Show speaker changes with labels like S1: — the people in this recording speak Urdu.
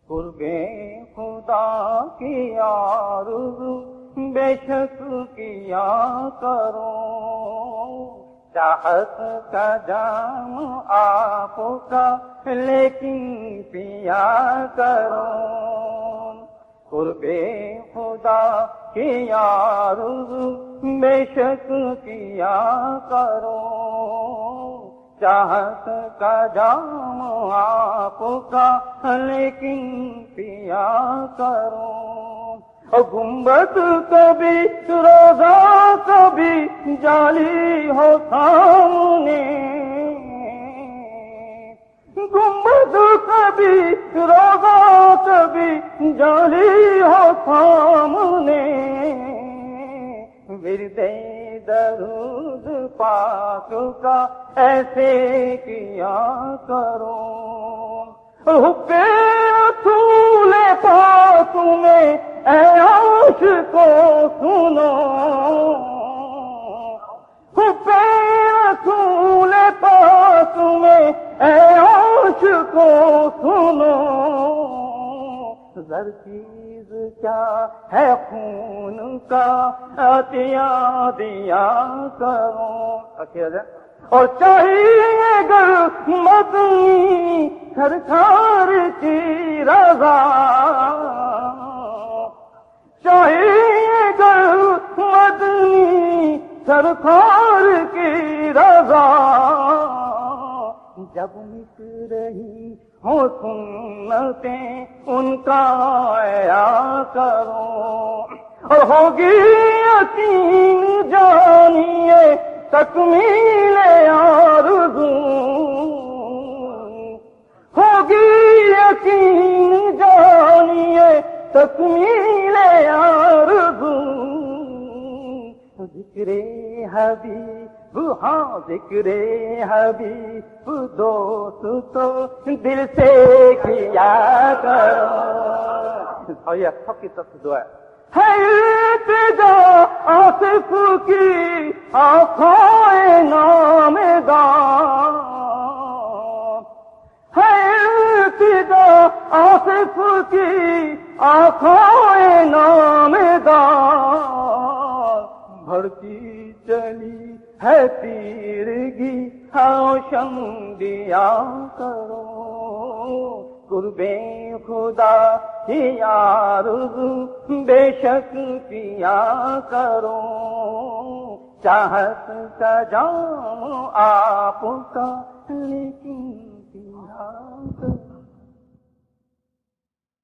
S1: قرب خدا کی آرزو بے شک کیا کرو، چاہت کا جام آپ کا لیکن پیا کرو، قرب خدا کی آرزو بے شک کیا کرو، چاہت کا جام آپ کا لیکن پیا کرو، گنبد کبھی روزہ کبھی جالی ہو سامنے، گنبد کبھی روزہ کبھی جالی ہو سامنے، ورد درود پاک کا ایسے کیا کرو، حب رسول پاک میں اے عاشقو سنو، حب رسول پاک میں اے عاشقو سنو، زرخیز کیا ہے خون کا عطیہ دیا کرو، اور چاہیے گر مدنی سرکار کی رضا، چاہیے گر مدنی سرکار کی رضا، جب مٹ رہی ہو سنتیں ان کا ایا کرو، اور ہوگی یقین جانیے تکمیل آرزو، ہوگی یقین جانیے تکمیل آرزو، ذکر حبیب ہاں ذکر حبیب دوست تو دل سے کیا کرو، اور یہ سب کی طرف دعا ہے التجا آصف کی آنکھیں نامدار، ہے التجا آصف کی آنکھیں نامدار، بھڑکی چلی ہے تیرگی روشن دیا کرو، قرب خدا کی آرزو بے شک کیا کرو، چاہت کا جام آپ کا لیکن